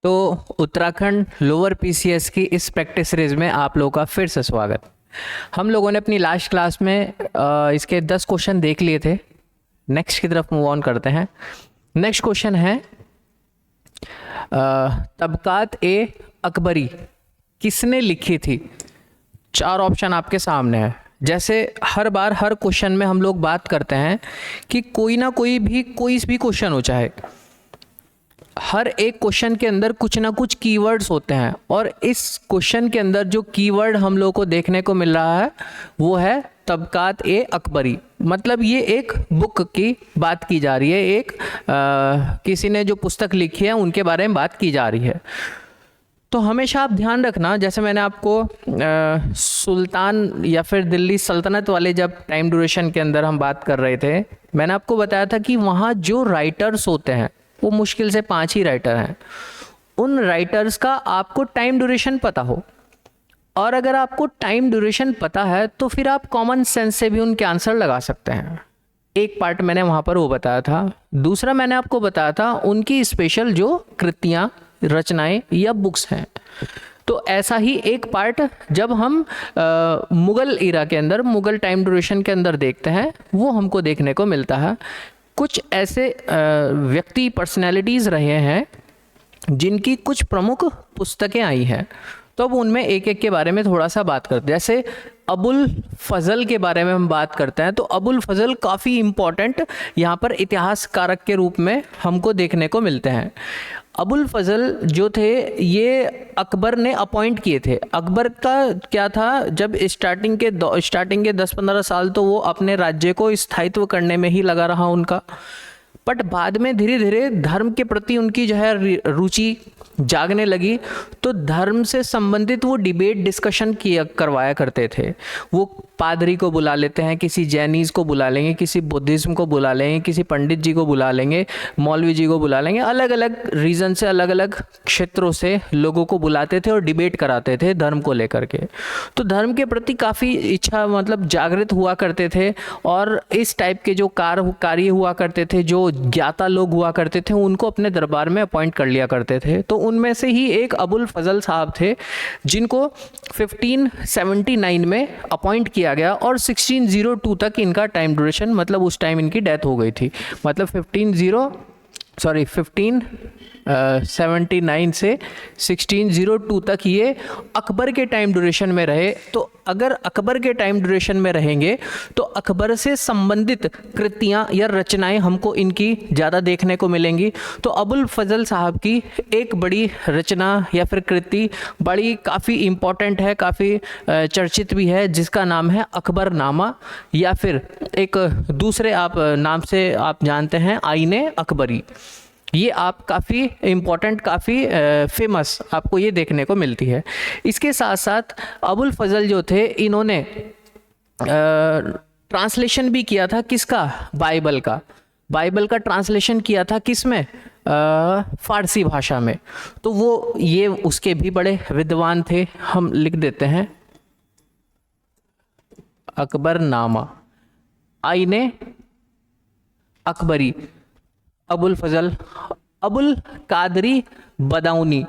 तो Uttarakhand lower PCS की इस प्रैक्टिस सीरीज में आप लोगों का फिर से स्वागत। हम लोगों ने अपनी लास्ट क्लास में इसके 10 क्वेश्चन देख लिए थे। नेक्स्ट की तरफ मूव ऑन करते हैं। नेक्स्ट क्वेश्चन है तबकात ए अकबरी किसने लिखी थी। 4 ऑप्शन आपके सामने है। जैसे हर बार हर क्वेश्चन में हम लोग बात करते हैं कि कोई भी क्वेश्चन हो, चाहे हर एक क्वेश्चन के अंदर कुछ ना कुछ कीवर्ड्स होते हैं, और इस क्वेश्चन के अंदर जो कीवर्ड हम लोग को देखने को मिल रहा है वो है तबकात ए अकबरी। मतलब ये एक बुक की बात की जा रही है, एक किसी ने जो पुस्तक लिखी है उनके बारे में बात की जा रही है। तो हमेशा आप ध्यान रखना, जैसे मैंने आपको सुल्तान या फिर दिल्ली सल्तनत वाले जब टाइम ड्यूरेशन के अंदर हम बात कर रहे थे, मैंने आपको बताया था कि वहाँ जो राइटर्स होते हैं वो मुश्किल से 5 ही राइटर हैं। उन राइटर्स का आपको टाइम ड्यूरेशन पता हो, और अगर आपको टाइम ड्यूरेशन पता है तो फिर आप कॉमन सेंस से भी उनके आंसर लगा सकते हैं। एक पार्ट मैंने वहाँ पर वो बताया था। दूसरा मैंने आपको बताया था उनकी स्पेशल जो कृतियाँ, रचनाएं या बुक्स हैं। तो ऐसा ही एक पार्ट जब हम मुग़ल इरा के अंदर, मुग़ल टाइम ड्यूरेशन के अंदर देखते हैं, वो हमको देखने को मिलता है। कुछ ऐसे व्यक्ति, पर्सनैलिटीज़ रहे हैं जिनकी कुछ प्रमुख पुस्तकें आई हैं। तो अब उनमें एक एक के बारे में थोड़ा सा बात करते हैं। जैसे अबुल फजल के बारे में हम बात करते हैं, तो अबुल फजल काफ़ी इम्पॉर्टेंट यहाँ पर इतिहास कारक के रूप में हमको देखने को मिलते हैं। अबुल फजल जो थे ये अकबर ने अपॉइंट किए थे। अकबर का क्या था, जब स्टार्टिंग के 10-15 साल तो वो अपने राज्य को स्थायित्व करने में ही लगा रहा उनका, बट बाद में धीरे धीरे धर्म के प्रति उनकी जो है रुचि जागने लगी। तो धर्म से संबंधित वो डिबेट डिस्कशन करवाया करते थे। वो पादरी को बुला लेते हैं, किसी जैनीज को बुला लेंगे, किसी बुद्धिज्म को बुला लेंगे, किसी पंडित जी को बुला लेंगे, मौलवी जी को बुला लेंगे। अलग अलग रीजन से, अलग अलग क्षेत्रों से लोगों को बुलाते थे और डिबेट कराते थे धर्म को लेकर के। तो धर्म के प्रति काफ़ी इच्छा, मतलब जागृत हुआ करते थे, और इस टाइप के जो कार्य हुआ करते थे, जो ज्ञाता लोग हुआ करते थे, उनको अपने दरबार में अपॉइंट कर लिया करते थे। तो उनमें से ही एक अबुल फजल साहब थे जिनको 1579 में अपॉइंट किया गया, और 1602 तक इनका टाइम ड्यूरेशन, मतलब उस टाइम इनकी डेथ हो गई थी। मतलब 1579 से 1602 तक ये अकबर के टाइम ड्यूरेशन में रहे। तो अगर अकबर के टाइम ड्यूरेशन में रहेंगे तो अकबर से संबंधित कृतियाँ या रचनाएं हमको इनकी ज़्यादा देखने को मिलेंगी। तो अबुल फजल साहब की एक बड़ी रचना या फिर कृति बड़ी काफ़ी इम्पॉर्टेंट है, काफ़ी चर्चित भी है, जिसका नाम है अकबरनामा, या फिर एक दूसरे आप नाम से आप जानते हैं आईने अकबरी। ये आप काफ़ी इम्पॉर्टेंट, काफ़ी फेमस आपको ये देखने को मिलती है। इसके साथ साथ अबुल फजल जो थे, इन्होंने ट्रांसलेशन भी किया था किसका, बाइबल का। बाइबल का ट्रांसलेशन किया था किस में, फारसी भाषा में। तो वो ये उसके भी बड़े विद्वान थे। हम लिख देते हैं अकबरनामा, आईने अकबरी, अबुल फजल। अबुल कादरी बदायूनी,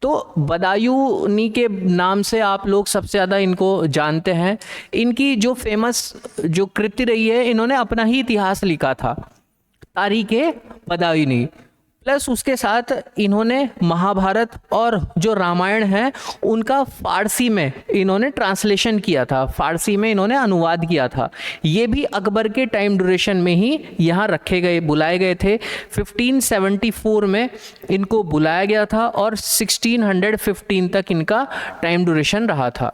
तो बदायूनी के नाम से आप लोग सबसे ज़्यादा इनको जानते हैं। इनकी जो फेमस जो कृति रही है, इन्होंने अपना ही इतिहास लिखा था, तारीख़ बदायूनी। प्लस उसके साथ इन्होंने महाभारत और जो रामायण है उनका फ़ारसी में इन्होंने ट्रांसलेशन किया था, फ़ारसी में इन्होंने अनुवाद किया था। ये भी अकबर के टाइम ड्यूरेशन में ही यहाँ रखे गए, बुलाए गए थे। 1574 में इनको बुलाया गया था, और 1615 तक इनका टाइम ड्यूरेशन रहा था।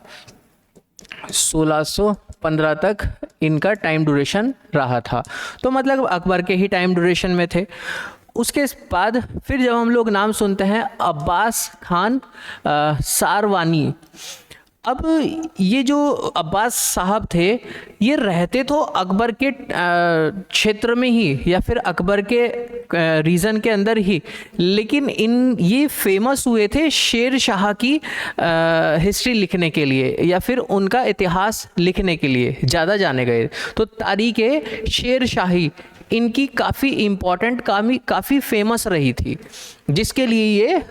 1615 तक इनका टाइम ड्यूरेशन रहा था। तो मतलब अकबर के ही टाइम ड्यूरेशन में थे। उसके बाद फिर जब हम लोग नाम सुनते हैं अब्बास खान सारवानी। अब ये जो अब्बास साहब थे, ये रहते तो अकबर के क्षेत्र में ही या फिर अकबर के रीजन के अंदर ही, लेकिन ये फेमस हुए थे शेर शाह की हिस्ट्री लिखने के लिए या फिर उनका इतिहास लिखने के लिए ज़्यादा जाने गए। तो तारीख़ शेर शाही इनकी काफ़ी इम्पॉर्टेंट, काफ़ी फेमस रही थी, जिसके लिए ये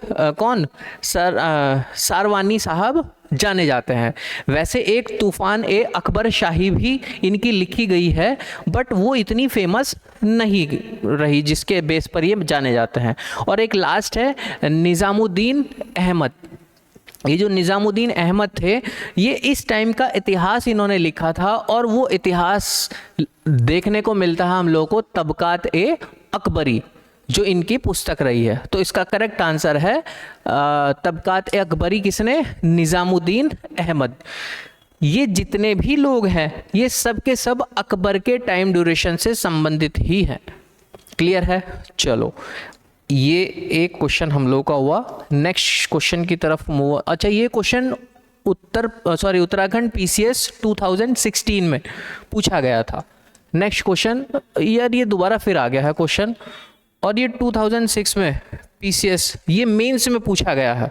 सारवानी साहब जाने जाते हैं। वैसे एक तूफ़ान ए अकबर शाही भी इनकी लिखी गई है, बट वो इतनी फेमस नहीं रही जिसके बेस पर ये जाने जाते हैं। और एक लास्ट है निज़ामुद्दीन अहमद। ये जो निज़ामुद्दीन अहमद थे, ये इस टाइम का इतिहास इन्होंने लिखा था, और वो इतिहास देखने को मिलता है हम लोगों को तबकात ए अकबरी, जो इनकी पुस्तक रही है। तो इसका करेक्ट आंसर है तबकात ए अकबरी। किसने? निज़ामुद्दीन अहमद। ये जितने भी लोग हैं, ये सब के सब अकबर के टाइम ड्यूरेशन से संबंधित ही हैं। क्लियर है? चलो, ये एक क्वेश्चन हम लोग का हुआ। नेक्स्ट क्वेश्चन की तरफ मूव। अच्छा, ये क्वेश्चन उत्तराखंड पीसीएस 2016 में पूछा गया था। नेक्स्ट क्वेश्चन, यार ये दोबारा फिर आ गया है क्वेश्चन, और ये 2006 में पीसीएस ये मेंस में पूछा गया है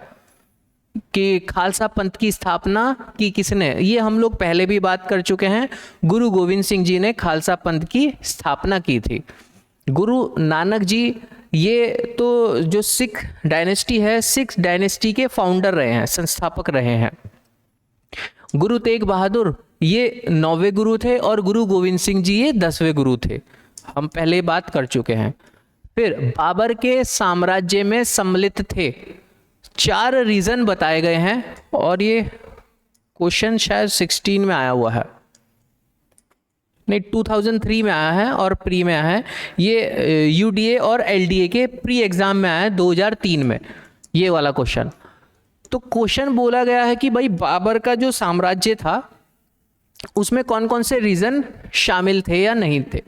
कि खालसा पंथ की स्थापना की किसने। ये हम लोग पहले भी बात कर चुके हैं। गुरु गोविंद सिंह जी ने खालसा पंथ की स्थापना की थी। गुरु नानक जी, ये तो जो सिख डायनेस्टी है, सिख डायनेस्टी के फाउंडर रहे हैं, संस्थापक रहे हैं। गुरु तेग बहादुर ये 9वें गुरु थे, और गुरु गोविंद सिंह जी ये 10वें गुरु थे। हम पहले बात कर चुके हैं। फिर बाबर के साम्राज्य में सम्मिलित थे। 4 रीजन बताए गए हैं, और ये क्वेश्चन शायद 16 में आया हुआ है, नहीं 2003 में आया है और प्री में आया है। ये यूडीए और एलडीए के प्री एग्जाम में आया है 2003 में, ये वाला क्वेश्चन। तो क्वेश्चन बोला गया है कि भाई बाबर का जो साम्राज्य था उसमें कौन कौन से रीजन शामिल थे या नहीं थे।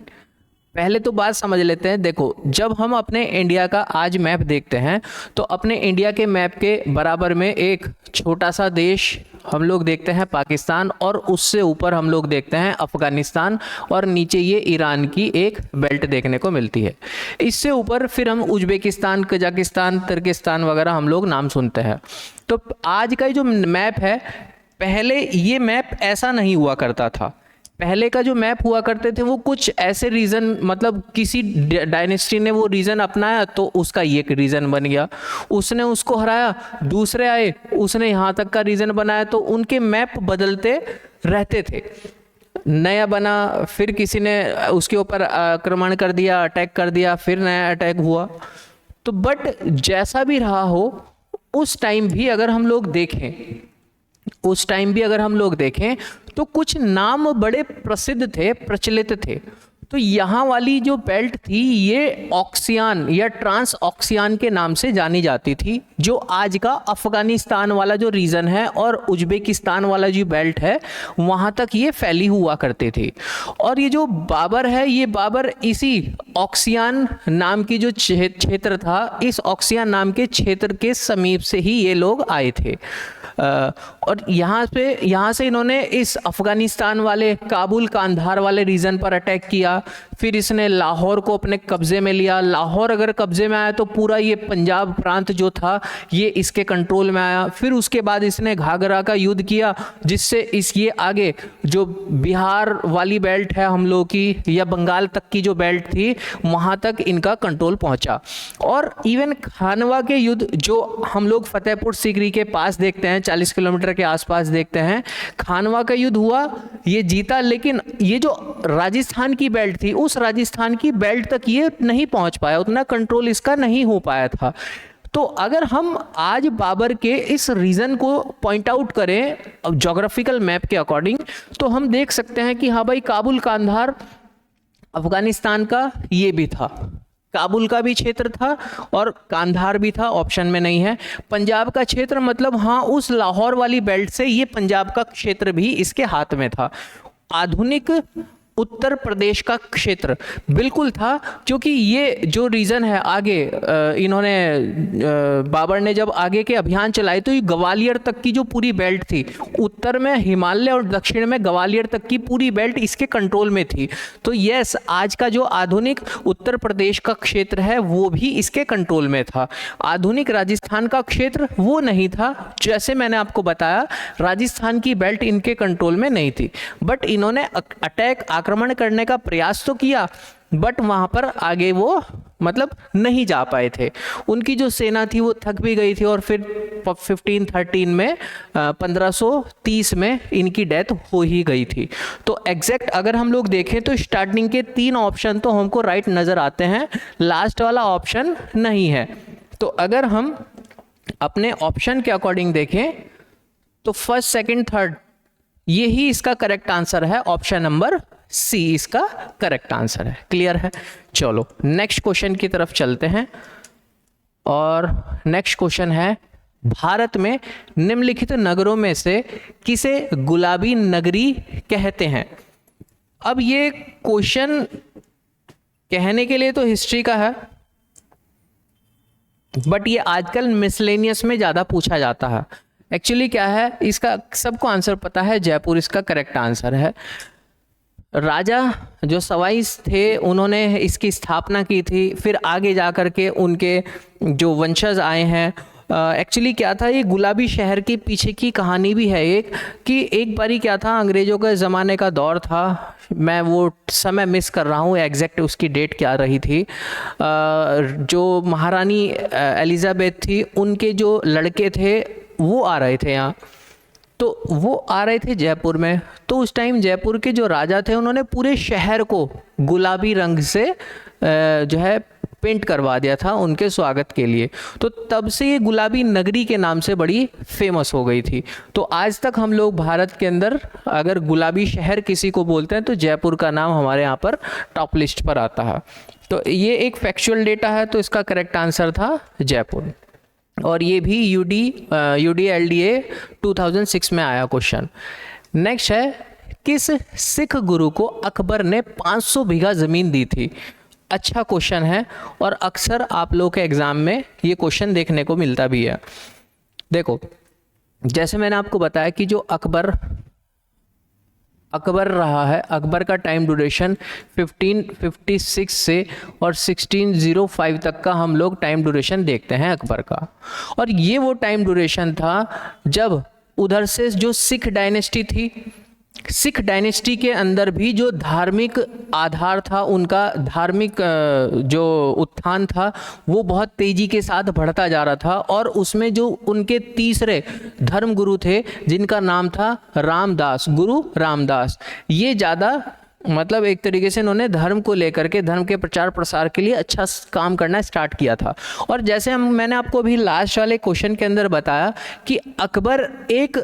पहले तो बात समझ लेते हैं। देखो, जब हम अपने इंडिया का आज मैप देखते हैं, तो अपने इंडिया के मैप के बराबर में एक छोटा सा देश हम लोग देखते हैं पाकिस्तान, और उससे ऊपर हम लोग देखते हैं अफगानिस्तान, और नीचे ये ईरान की एक बेल्ट देखने को मिलती है। इससे ऊपर फिर हम उज्बेकिस्तान, कजाकिस्तान, तुर्किस्तान वगैरह हम लोग नाम सुनते हैं। तो आज का जो मैप है, पहले ये मैप ऐसा नहीं हुआ करता था। पहले का जो मैप हुआ करते थे वो कुछ ऐसे रीजन, मतलब किसी डायनेस्टी ने वो रीजन अपनाया तो उसका ये एक रीजन बन गया, उसने उसको हराया, दूसरे आए, उसने यहाँ तक का रीजन बनाया, तो उनके मैप बदलते रहते थे। नया बना, फिर किसी ने उसके ऊपर आक्रमण कर दिया, अटैक कर दिया, फिर नया अटैक हुआ। तो बट जैसा भी रहा हो, उस टाइम भी अगर हम लोग देखें तो कुछ नाम बड़े प्रसिद्ध थे, प्रचलित थे। तो यहाँ वाली जो बेल्ट थी ये ऑक्सियान या ट्रांस ऑक्सियान के नाम से जानी जाती थी, जो आज का अफगानिस्तान वाला जो रीजन है और उज्बेकिस्तान वाला जो बेल्ट है वहाँ तक ये फैली हुआ करती थी। और ये जो बाबर है, ये बाबर इसी ऑक्सियान नाम की जो क्षेत्र था, इस ऑक्सियान नाम के क्षेत्र के समीप से ही ये लोग आए थे। और यहाँ से इन्होंने इस अफगानिस्तान वाले काबुल कांधार वाले रीजन पर अटैक किया। फिर इसने लाहौर को अपने कब्जे में लिया। लाहौर अगर कब्जे में आया तो पूरा ये पंजाब प्रांत जो था ये इसके कंट्रोल में आया। फिर उसके बाद इसने घाघरा का युद्ध किया, जिससे ये आगे जो बिहार वाली बेल्ट है हम लोग की, या बंगाल तक की जो बेल्ट थी, वहाँ तक इनका कंट्रोल पहुँचा। और इवन खानवा के युद्ध जो हम लोग फतेहपुर सीकरी के पास देखते हैं, 40 किलोमीटर के आसपास देखते हैं, खानवा का युद्ध हुआ, ये जीता। लेकिन ये जो राजस्थान की बेल्ट थी, उस राजस्थान की बेल्ट तक ये नहीं पहुंच पाया, उतना कंट्रोल इसका नहीं हो पाया था। तो अगर हम आज बाबर के इस रीजन को पॉइंट आउट करें ज्योग्राफिकल मैप के अकॉर्डिंग, तो हम देख सकते हैं कि हाँ भाई, काबुल कांधार अफगानिस्तान का ये भी था, काबुल का भी क्षेत्र था और कांधार भी था, ऑप्शन में नहीं है। पंजाब का क्षेत्र मतलब हाँ, उस लाहौर वाली बेल्ट से ये पंजाब का क्षेत्र भी इसके हाथ में था। आधुनिक उत्तर प्रदेश का क्षेत्र बिल्कुल था, क्योंकि ये जो रीजन है आगे इन्होंने बाबर ने जब आगे के अभियान चलाए तो ये ग्वालियर तक की जो पूरी बेल्ट थी, उत्तर में हिमालय और दक्षिण में ग्वालियर तक की पूरी बेल्ट इसके कंट्रोल में थी। तो यस, आज का जो आधुनिक उत्तर प्रदेश का क्षेत्र है वो भी इसके कंट्रोल में था। आधुनिक राजस्थान का क्षेत्र वो नहीं था। जैसे मैंने आपको बताया, राजस्थान की बेल्ट इनके कंट्रोल में नहीं थी, बट इन्होंने अटैक आक्रमण करने का प्रयास तो किया, बट वहाँ पर आगे वो मतलब नहीं जा पाए थे। उनकी जो सेना थी वो थक भी गई थी और फिर 1513 में 1530 में इनकी डेथ हो ही गई थी। तो एग्जैक्ट अगर हम लोग देखें तो स्टार्टिंग के 3 ऑप्शन तो हमको राइट नज़र आते हैं, लास्ट वाला ऑप्शन नहीं है। तो अगर हम अपने ऑप्शन के अकॉर्डिंग देखें तो फर्स्ट, सेकंड, थर्ड यही इसका करेक्ट आंसर है। ऑप्शन नंबर सी इसका करेक्ट आंसर है। क्लियर है? चलो नेक्स्ट क्वेश्चन की तरफ चलते हैं। और नेक्स्ट क्वेश्चन है, भारत में निम्नलिखित नगरों में से किसे गुलाबी नगरी कहते हैं? अब ये क्वेश्चन कहने के लिए तो हिस्ट्री का है, बट ये आजकल मिसलेनियस में ज़्यादा पूछा जाता है। एक्चुअली क्या है, इसका सबको आंसर पता है, जयपुर इसका करेक्ट आंसर है। राजा जो सवाई थे उन्होंने इसकी स्थापना की थी, फिर आगे जा कर के उनके जो वंशज आए हैं। एक्चुअली क्या था, ये गुलाबी शहर के पीछे की कहानी भी है एक, कि एक बारी क्या था, अंग्रेज़ों के ज़माने का दौर था, मैं वो समय मिस कर रहा हूँ एग्जैक्ट उसकी डेट क्या रही थी। जो महारानी एलिजाबेथ थी उनके जो लड़के थे वो आ रहे थे यहाँ, तो वो आ रहे थे जयपुर में। तो उस टाइम जयपुर के जो राजा थे उन्होंने पूरे शहर को गुलाबी रंग से जो है पेंट करवा दिया था उनके स्वागत के लिए। तो तब से ये गुलाबी नगरी के नाम से बड़ी फेमस हो गई थी। तो आज तक हम लोग भारत के अंदर अगर गुलाबी शहर किसी को बोलते हैं तो जयपुर का नाम हमारे यहाँ पर टॉप लिस्ट पर आता है। तो ये एक फैक्चुअल डेटा है, तो इसका करेक्ट आंसर था जयपुर। और ये भी UDLDA 2006 में आया क्वेश्चन। नेक्स्ट है, किस सिख गुरु को अकबर ने 500 बीघा ज़मीन दी थी? अच्छा क्वेश्चन है और अक्सर आप लोगों के एग्ज़ाम में ये क्वेश्चन देखने को मिलता भी है। देखो, जैसे मैंने आपको बताया कि जो अकबर रहा है, अकबर का टाइम ड्यूरेशन 1556 से और 1605 तक का हम लोग टाइम ड्यूरेशन देखते हैं अकबर का। और ये वो टाइम ड्यूरेशन था जब उधर से जो सिख डायनेस्टी थी, सिख डायनेस्टी के अंदर भी जो धार्मिक आधार था, उनका धार्मिक जो उत्थान था वो बहुत तेज़ी के साथ बढ़ता जा रहा था। और उसमें जो उनके तीसरे धर्म गुरु थे जिनका नाम था रामदास, गुरु रामदास, ये ज़्यादा मतलब एक तरीके से इन्होंने धर्म को लेकर के, धर्म के प्रचार प्रसार के लिए अच्छा काम करना स्टार्ट किया था। और जैसे मैंने आपको अभी लास्ट वाले क्वेश्चन के अंदर बताया कि अकबर एक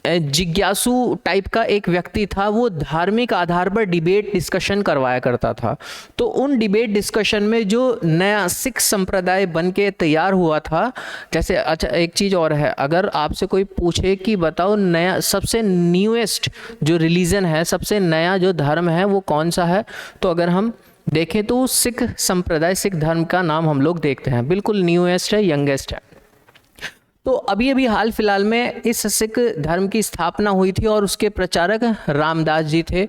जिज्ञासु टाइप का एक व्यक्ति था, वो धार्मिक आधार पर डिबेट डिस्कशन करवाया करता था। तो उन डिबेट डिस्कशन में जो नया सिख संप्रदाय बन के तैयार हुआ था, जैसे अच्छा एक चीज़ और है, अगर आपसे कोई पूछे कि बताओ नया सबसे न्यूएस्ट जो रिलीजन है, सबसे नया जो धर्म है वो कौन सा है, तो अगर हम देखें तो सिख संप्रदाय, सिख धर्म का नाम हम लोग देखते हैं, बिल्कुल न्यूएस्ट है, यंगेस्ट है। तो अभी अभी हाल फिलहाल में इस सिख धर्म की स्थापना हुई थी और उसके प्रचारक रामदास जी थे।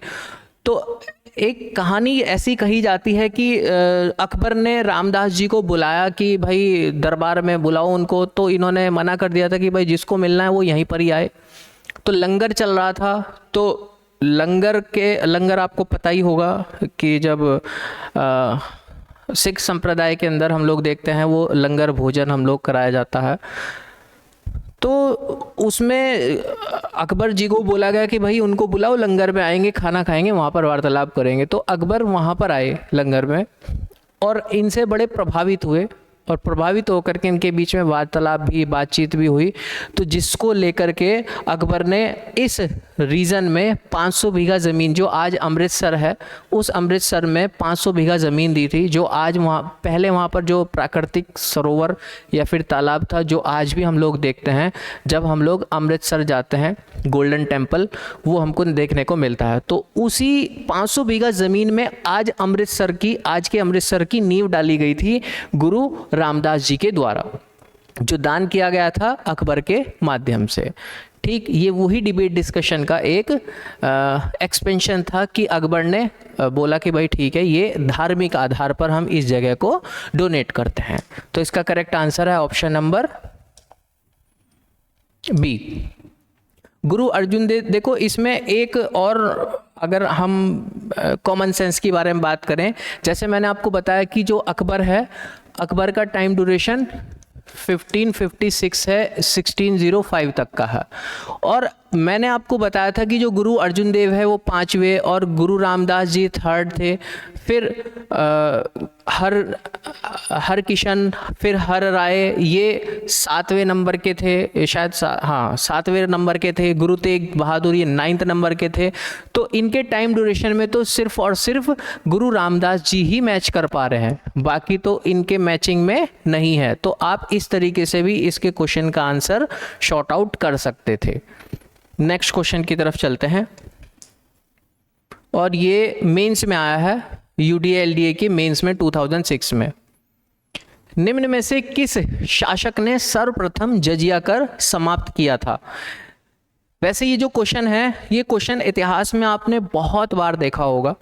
तो एक कहानी ऐसी कही जाती है कि अकबर ने रामदास जी को बुलाया कि भाई दरबार में बुलाओ उनको, तो इन्होंने मना कर दिया था कि भाई जिसको मिलना है वो यहीं पर ही आए। तो लंगर चल रहा था, तो लंगर आपको पता ही होगा कि जब सिख संप्रदाय के अंदर हम लोग देखते हैं वो लंगर भोजन हम लोग कराया जाता है। तो उसमें अकबर जी को बोला गया कि भाई उनको बुलाओ, लंगर में आएंगे, खाना खाएंगे, वहाँ पर वार्तालाप करेंगे। तो अकबर वहाँ पर आए लंगर में और इनसे बड़े प्रभावित हुए और प्रभावित होकर के इनके बीच में वार्तालाप भी, बातचीत भी हुई। तो जिसको लेकर के अकबर ने इस रीजन में 500 बीघा ज़मीन, जो आज अमृतसर है, उस अमृतसर में 500 बीघा ज़मीन दी थी। जो आज वहाँ पहले वहाँ पर जो प्राकृतिक सरोवर या फिर तालाब था, जो आज भी हम लोग देखते हैं जब हम लोग अमृतसर जाते हैं, गोल्डन टेम्पल, वो हमको देखने को मिलता है। तो उसी 500 बीघा ज़मीन में आज के अमृतसर की नींव डाली गई थी गुरु रामदास जी के द्वारा, जो दान किया गया था अकबर के माध्यम से। ठीक, ये वही डिबेट डिस्कशन का एक एक्सपेंशन था कि अकबर ने बोला कि भाई ठीक है, ये धार्मिक आधार पर हम इस जगह को डोनेट करते हैं। तो इसका करेक्ट आंसर है ऑप्शन नंबर बी, गुरु अर्जुन देव। देखो इसमें एक और अगर हम कॉमन सेंस के बारे में बात करें, जैसे मैंने आपको बताया कि जो अकबर है, अकबर का टाइम ड्यूरेशन 1556 है, 1605 तक का है। और मैंने आपको बताया था कि जो गुरु अर्जुन देव है वो 5वें और गुरु रामदास जी 3rd थे। फिर हर किशन, फिर हर राय, ये 7वें नंबर के थे शायद, हाँ 7वें नंबर के थे। गुरु तेग बहादुर ये 9th नंबर के थे। तो इनके टाइम ड्यूरेशन में तो सिर्फ और सिर्फ गुरु रामदास जी ही मैच कर पा रहे हैं, बाकी तो इनके मैचिंग में नहीं है। तो आप इस तरीके से भी इसके क्वेश्चन का आंसर शॉर्ट आउट कर सकते थे। नेक्स्ट क्वेश्चन की तरफ चलते हैं, और ये मेंस में आया है, UDA-LDA के मेंस में 2006 में। निम्न में से किस शासक ने सर्वप्रथम जजिया कर समाप्त किया था? वैसे ये जो क्वेश्चन है, ये क्वेश्चन इतिहास में आपने बहुत बार देखा होगा,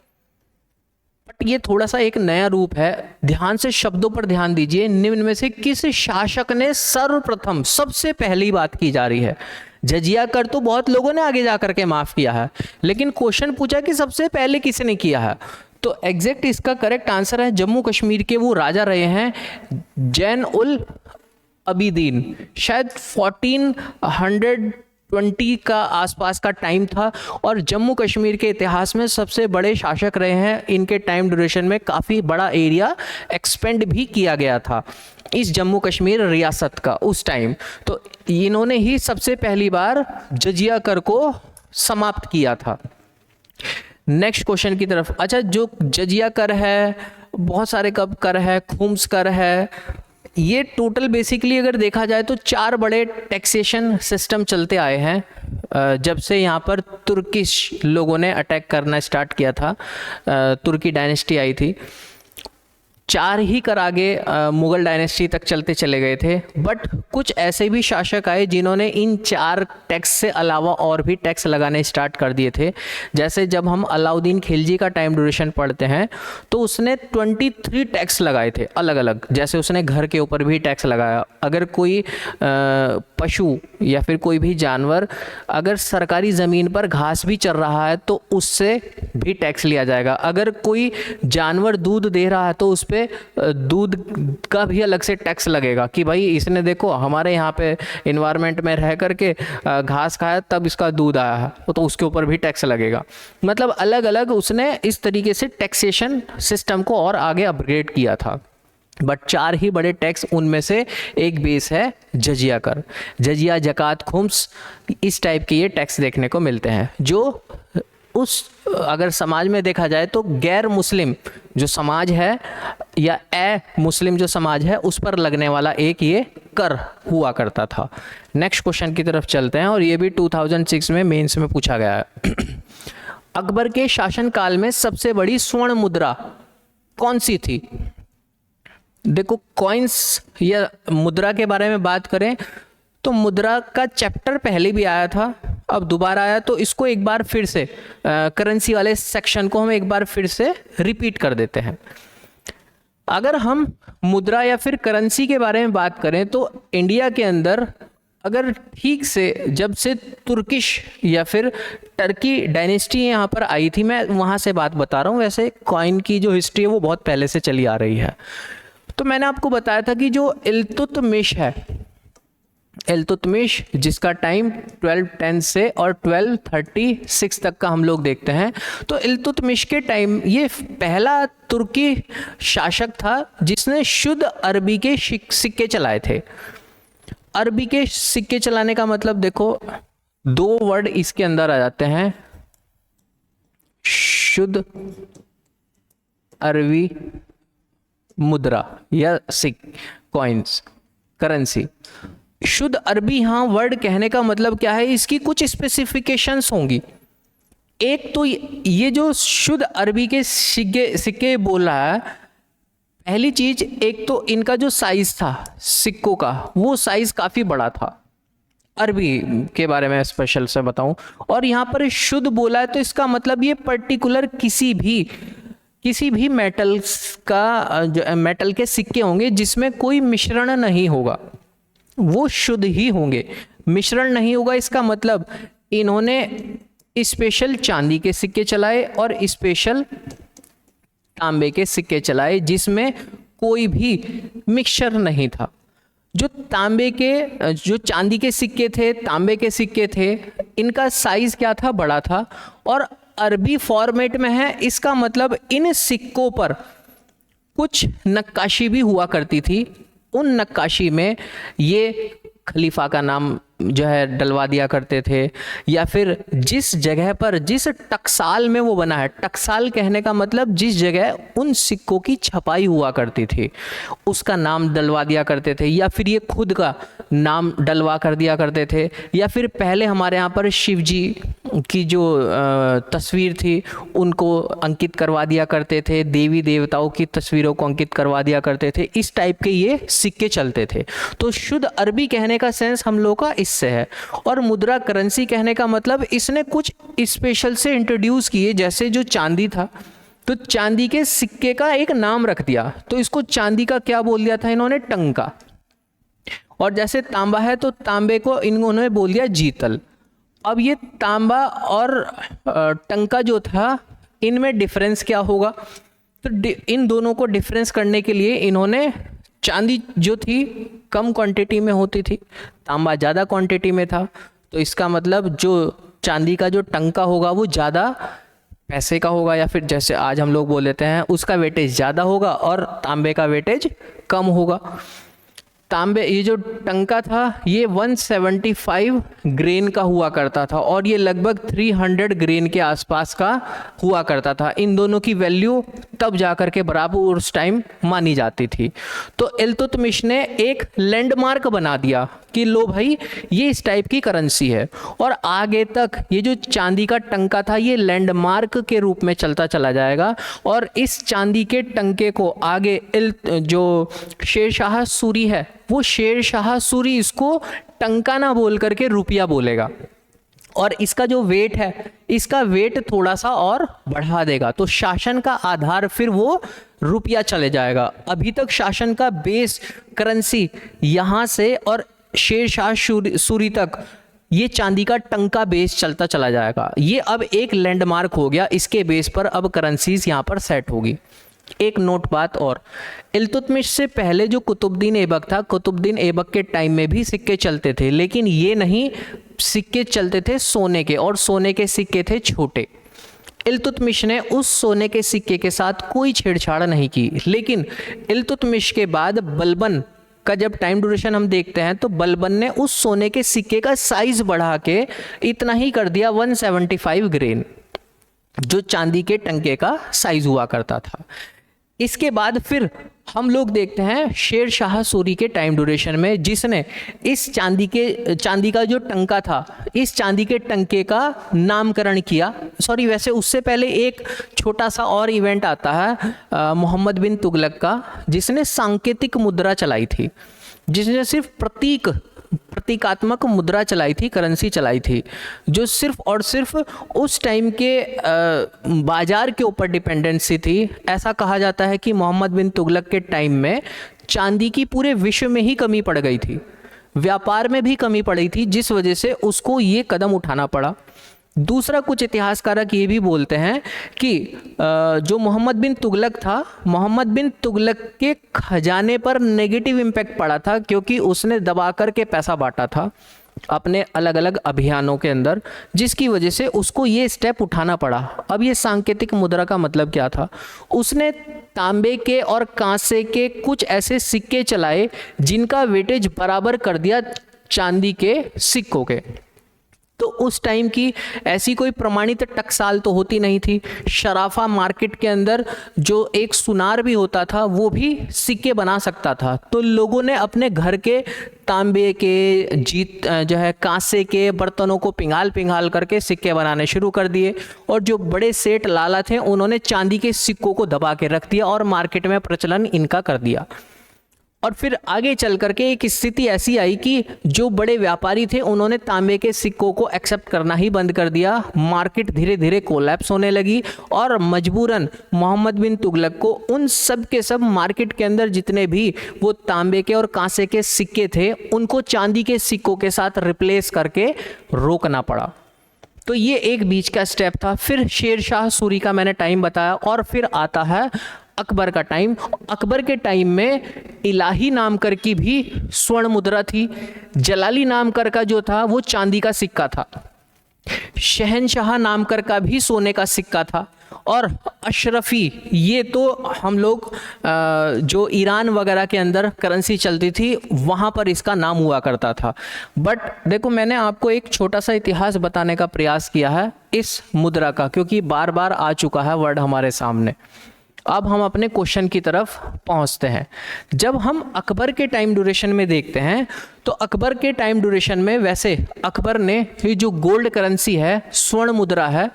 बट ये थोड़ा सा एक नया रूप है। ध्यान से शब्दों पर ध्यान दीजिए। निम्न में से किस शासक ने सर्वप्रथम, सबसे पहली बात की जा रही है। जजिया कर तो बहुत लोगों ने आगे जाकर के माफ किया है, लेकिन क्वेश्चन पूछा कि सबसे पहले किसने किया है। तो एग्जैक्ट इसका करेक्ट आंसर है, जम्मू कश्मीर के वो राजा रहे हैं जैन उल अबिदीन। शायद 1420 का आसपास का टाइम था, और जम्मू कश्मीर के इतिहास में सबसे बड़े शासक रहे हैं। इनके टाइम ड्यूरेशन में काफ़ी बड़ा एरिया एक्सपेंड भी किया गया था इस जम्मू कश्मीर रियासत का उस टाइम। तो इन्होंने ही सबसे पहली बार जजिया कर को समाप्त किया था। नेक्स्ट क्वेश्चन की तरफ। अच्छा, जो जजिया कर है, बहुत सारे कब कर है, खुम्स कर है, ये टोटल बेसिकली अगर देखा जाए तो 4 बड़े टैक्सेशन सिस्टम चलते आए हैं जब से यहाँ पर तुर्किश लोगों ने अटैक करना स्टार्ट किया था, तुर्की डायनेस्टी आई थी। 4 ही कर आगे मुगल डायनेस्टी तक चलते चले गए थे। बट कुछ ऐसे भी शासक आए जिन्होंने इन 4 टैक्स से अलावा और भी टैक्स लगाने स्टार्ट कर दिए थे। जैसे जब हम अलाउद्दीन खिलजी का टाइम ड्यूरेशन पढ़ते हैं तो उसने 23 टैक्स लगाए थे अलग अलग। जैसे उसने घर के ऊपर भी टैक्स लगाया, अगर कोई पशु या फिर कोई भी जानवर अगर सरकारी ज़मीन पर घास भी चर रहा है तो उससे भी टैक्स लिया जाएगा। अगर कोई जानवर दूध दे रहा है तो उस पर दूध का भी अलग से टैक्स लगेगा कि भाई इसने देखो हमारे यहाँ पे इन्वायरमेंट में रह करके घास खाया तब इसका दूध आया है, तो उसके ऊपर भी टैक्स लगेगा। मतलब अलग अलग उसने इस तरीके से टैक्सेशन सिस्टम को और आगे अपग्रेड किया था। बट 4 ही बड़े टैक्स, उनमें से एक बेस है जजिया कर। जजिया, जकात, खुम्स, इस टाइप के ये टैक्स देखने को मिलते हैं जो उस अगर समाज में देखा जाए तो गैर मुस्लिम जो समाज है या मुस्लिम जो समाज है उस पर लगने वाला एक ये कर हुआ करता था। नेक्स्ट क्वेश्चन की तरफ चलते हैं, और ये भी 2006 में मेंस में पूछा गया है। अकबर के शासनकाल में सबसे बड़ी स्वर्ण मुद्रा कौन सी थी? देखो, कॉइन्स या मुद्रा के बारे में बात करें तो मुद्रा का चैप्टर पहले भी आया था, अब दोबारा आया, तो इसको एक बार फिर से करेंसी वाले सेक्शन को हम एक बार फिर से रिपीट कर देते हैं। अगर हम मुद्रा या फिर करेंसी के बारे में बात करें तो इंडिया के अंदर अगर ठीक से जब से तुर्किश या फिर टर्की डायनेस्टी यहाँ पर आई थी, मैं वहाँ से बात बता रहा हूँ, वैसे कॉइन की जो हिस्ट्री है वो बहुत पहले से चली आ रही है। तो मैंने आपको बताया था कि जो इल्तुतमिश है, इल्तुतमिश जिसका टाइम 1210 से और 1236 तक का हम लोग देखते हैं, तो इल्तुतमिश के टाइम ये पहला तुर्की शासक था जिसने शुद्ध अरबी के सिक्के चलाए थे। अरबी के सिक्के चलाने का मतलब देखो, 2 वर्ड इसके अंदर आ जाते हैं, शुद्ध अरबी मुद्रा या कॉइन्स, करेंसी। शुद्ध अरबी, हाँ, वर्ड कहने का मतलब क्या है, इसकी कुछ स्पेसिफिकेशंस होंगी। एक तो ये जो शुद्ध अरबी के सिक्के बोल रहा है, पहली चीज, एक तो इनका जो साइज था सिक्कों का, वो साइज काफी बड़ा था। अरबी के बारे में स्पेशल से बताऊं, और यहाँ पर शुद्ध बोला है तो इसका मतलब ये पर्टिकुलर किसी भी मेटल्स का, जो मेटल के सिक्के होंगे जिसमें कोई मिश्रण नहीं होगा, वो शुद्ध ही होंगे। मिश्रण नहीं होगा इसका मतलब इन्होंने स्पेशल चांदी के सिक्के चलाए और स्पेशल तांबे के सिक्के चलाए, जिसमें कोई भी मिक्सचर नहीं था। जो चांदी के सिक्के थे, तांबे के सिक्के थे, इनका साइज क्या था, बड़ा था और अरबी फॉर्मेट में है। इसका मतलब इन सिक्कों पर कुछ नक्काशी भी हुआ करती थी। उन नक्काशी में ये खलीफा का नाम जो है डलवा दिया करते थे, या फिर जिस जगह पर, जिस टकसाल में वो बना है, टकसाल कहने का मतलब जिस जगह उन सिक्कों की छपाई हुआ करती थी उसका नाम डलवा दिया करते थे, या फिर ये खुद का नाम डलवा कर दिया करते थे, या फिर पहले हमारे यहाँ पर शिव जी की जो तस्वीर थी उनको अंकित करवा दिया करते थे, देवी देवताओं की तस्वीरों को अंकित करवा दिया करते थे। इस टाइप के ये सिक्के चलते थे। तो शुद्ध अरबी कहने का सेंस हम लोग का इससे है। और मुद्रा करेंसी कहने का मतलब इसने कुछ स्पेशल से इंट्रोड्यूस किए, जैसे जो चांदी था तो चांदी के सिक्के का एक नाम रख दिया, तो इसको चांदी का क्या बोल दिया था इन्होंने, टंका। और जैसे तांबा है तो तांबे को इन्होंने बोल दिया जीतल। अब ये तांबा और टंका जो था, इनमें डिफरेंस क्या होगा, तो इन दोनों को डिफरेंस करने के लिए इन्होंने, चांदी जो थी कम क्वांटिटी में होती थी, तांबा ज़्यादा क्वांटिटी में था, तो इसका मतलब जो चांदी का जो टंका होगा वो ज़्यादा पैसे का होगा, या फिर जैसे आज हम लोग बोल लेते हैं उसका वेटेज ज़्यादा होगा और तांबे का वेटेज कम होगा। तांबे, ये जो टंका था ये 175 ग्रेन का हुआ करता था और ये लगभग 300 ग्रेन के आसपास का हुआ करता था। इन दोनों की वैल्यू तब जाकर के बराबर उस टाइम मानी जाती थी। तो इल्तुतमिश ने एक लैंडमार्क बना दिया कि लो भाई ये इस टाइप की करेंसी है, और आगे तक ये जो चांदी का टंका था ये लैंडमार्क के रूप में चलता चला जाएगा। और इस चांदी के टंके को आगे जो शेरशाह सूरी है वो शेरशाह सूरी इसको टंका ना बोल करके रुपया बोलेगा, और इसका जो वेट है इसका वेट थोड़ा सा और बढ़ा देगा, तो शासन का आधार फिर वो रुपया चले जाएगा। अभी तक शासन का बेस करेंसी यहाँ से और शेरशाह सूरी तक ये चांदी का टंका बेस चलता चला जाएगा। ये अब एक लैंडमार्क हो गया, इसके बेस पर अब करेंसीज यहाँ पर सेट होगी। एक नोट बात और, इल्तुतमिश से पहले जो कुतुबुद्दीन ऐबक था, कुतुबुद्दीन ऐबक के टाइम में भी सिक्के चलते थे, लेकिन ये नहीं, सिक्के चलते थे सोने के, और सोने के सिक्के थे छोटे। इल्तुतमिश ने उस सोने के सिक्के के साथ कोई छेड़छाड़ नहीं की, लेकिन इल्तुतमिश के बाद बलबन का जब टाइम ड्यूरेशन हम देखते हैं तो बलबन ने उस सोने के सिक्के का साइज बढ़ा के इतना ही कर दिया 175 ग्रेन, जो चांदी के टंके का साइज हुआ करता था। इसके बाद फिर हम लोग देखते हैं शेर शाह सूरी के टाइम ड्यूरेशन में, जिसने इस चांदी का जो टंका था, इस चांदी के टंके का नामकरण किया। सॉरी, वैसे उससे पहले एक छोटा सा और इवेंट आता है मोहम्मद बिन तुगलक का, जिसने सांकेतिक मुद्रा चलाई थी, जिसने सिर्फ प्रतीकात्मक मुद्रा चलाई थी, करेंसी चलाई थी, जो सिर्फ और सिर्फ उस टाइम के बाजार के ऊपर डिपेंडेंसी थी। ऐसा कहा जाता है कि मोहम्मद बिन तुगलक के टाइम में चांदी की पूरे विश्व में ही कमी पड़ गई थी, व्यापार में भी कमी पड़ी थी, जिस वजह से उसको ये कदम उठाना पड़ा। दूसरा, कुछ इतिहासकारक ये भी बोलते हैं कि जो मोहम्मद बिन तुगलक था, मोहम्मद बिन तुगलक के खजाने पर नेगेटिव इम्पैक्ट पड़ा था, क्योंकि उसने दबा कर के पैसा बांटा था अपने अलग अलग अभियानों के अंदर, जिसकी वजह से उसको ये स्टेप उठाना पड़ा। अब ये सांकेतिक मुद्रा का मतलब क्या था, उसने तांबे के और कांसे के कुछ ऐसे सिक्के चलाए जिनका वेटेज बराबर कर दिया चांदी के सिक्कों के। तो उस टाइम की ऐसी कोई प्रमाणित टकसाल तो होती नहीं थी। शराफा मार्केट के अंदर जो एक सुनार भी होता था वो भी सिक्के बना सकता था, तो लोगों ने अपने घर के तांबे के जो है कांसे के बर्तनों को पिघाल करके सिक्के बनाने शुरू कर दिए, और जो बड़े सेठ लाला थे उन्होंने चांदी के सिक्कों को दबा के रख दिया और मार्केट में प्रचलन इनका कर दिया। और फिर आगे चल करके एक स्थिति ऐसी आई कि जो बड़े व्यापारी थे उन्होंने तांबे के सिक्कों को एक्सेप्ट करना ही बंद कर दिया। मार्केट धीरे धीरे कोलैप्स होने लगी और मजबूरन मोहम्मद बिन तुगलक को उन सब के सब मार्केट के अंदर जितने भी वो तांबे के और कांसे के सिक्के थे उनको चांदी के सिक्कों के साथ रिप्लेस करके रोकना पड़ा। तो ये एक बीच का स्टेप था। फिर शेर शाह सूरी का मैंने टाइम बताया, और फिर आता है अकबर का टाइम। अकबर के टाइम में इलाही नाम कर की भी स्वर्ण मुद्रा थी, जलाली नाम कर का जो था वो चांदी का सिक्का था, शहनशाह नाम कर का भी सोने का सिक्का था, और अशरफी, ये तो हम लोग जो ईरान वगैरह के अंदर करेंसी चलती थी वहाँ पर इसका नाम हुआ करता था। बट देखो, मैंने आपको एक छोटा सा इतिहास बताने का प्रयास किया है इस मुद्रा का, क्योंकि बार बार आ चुका है वर्ड हमारे सामने। अब हम अपने क्वेश्चन की तरफ पहुंचते हैं। जब हम अकबर के टाइम ड्यूरेशन में देखते हैं तो अकबर के टाइम ड्यूरेशन में वैसे अकबर ने ये जो गोल्ड करेंसी है, स्वर्ण मुद्रा है,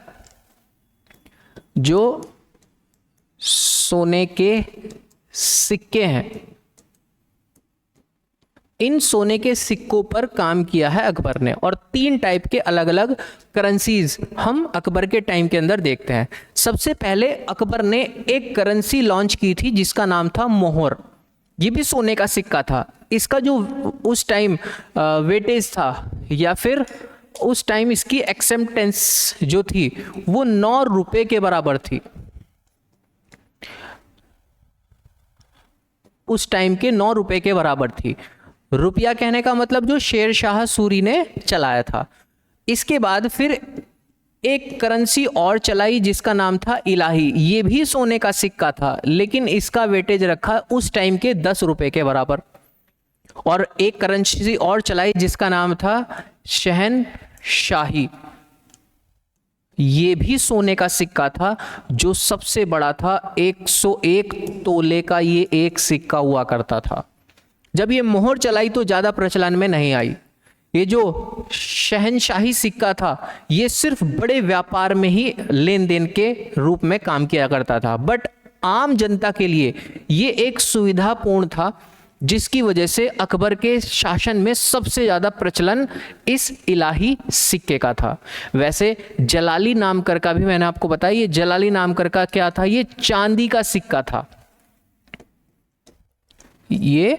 जो सोने के सिक्के हैं, इन सोने के सिक्कों पर काम किया है अकबर ने। और 3 टाइप के अलग अलग करेंसीज हम अकबर के टाइम के अंदर देखते हैं। सबसे पहले अकबर ने एक करेंसी लॉन्च की थी जिसका नाम था मोहर। ये भी सोने का सिक्का था। इसका जो उस टाइम वेटेज था, या फिर उस टाइम इसकी एक्सेप्टेंस जो थी, वो 9 रुपए के बराबर थी। उस टाइम के 9 रुपए के बराबर थी। रुपया कहने का मतलब जो शेर शाह सूरी ने चलाया था। इसके बाद फिर एक करेंसी और चलाई जिसका नाम था इलाही। ये भी सोने का सिक्का था, लेकिन इसका वेटेज रखा उस टाइम के 10 रुपए के बराबर। और एक करेंसी और चलाई जिसका नाम था शहनशाही। ये भी सोने का सिक्का था, जो सबसे बड़ा था। 101 तोले का ये एक सिक्का हुआ करता था। जब ये मोहर चलाई तो ज़्यादा प्रचलन में नहीं आई। ये जो शहनशाही सिक्का था, ये सिर्फ बड़े व्यापार में ही लेन देन के रूप में काम किया करता था। बट आम जनता के लिए ये एक सुविधापूर्ण था, जिसकी वजह से अकबर के शासन में सबसे ज़्यादा प्रचलन इस इलाही सिक्के का था। वैसे जलाली नाम कर का भी मैंने आपको बताया। ये जलाली नाम कर का क्या था? ये चांदी का सिक्का था। ये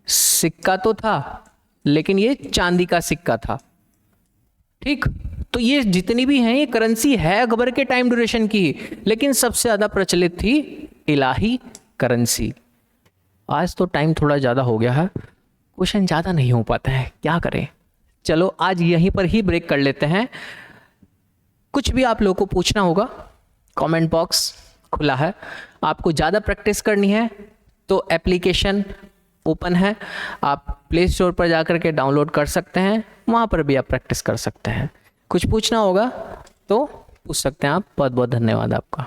सिक्का तो था, लेकिन ये चांदी का सिक्का था। ठीक, तो ये जितनी भी हैं ये करेंसी है अकबर के टाइम ड्यूरेशन की, लेकिन सबसे ज़्यादा प्रचलित थी इलाही करेंसी। आज तो टाइम थोड़ा ज़्यादा हो गया है, क्वेश्चन ज़्यादा नहीं हो पाते हैं, क्या करें। चलो आज यहीं पर ही ब्रेक कर लेते हैं। कुछ भी आप लोगों को पूछना होगा, कमेंट बॉक्स खुला है। आपको ज़्यादा प्रैक्टिस करनी है तो एप्लीकेशन ओपन है, आप प्ले स्टोर पर जाकर के डाउनलोड कर सकते हैं, वहाँ पर भी आप प्रैक्टिस कर सकते हैं। कुछ पूछना होगा तो पूछ सकते हैं आप। बहुत बहुत धन्यवाद आपका।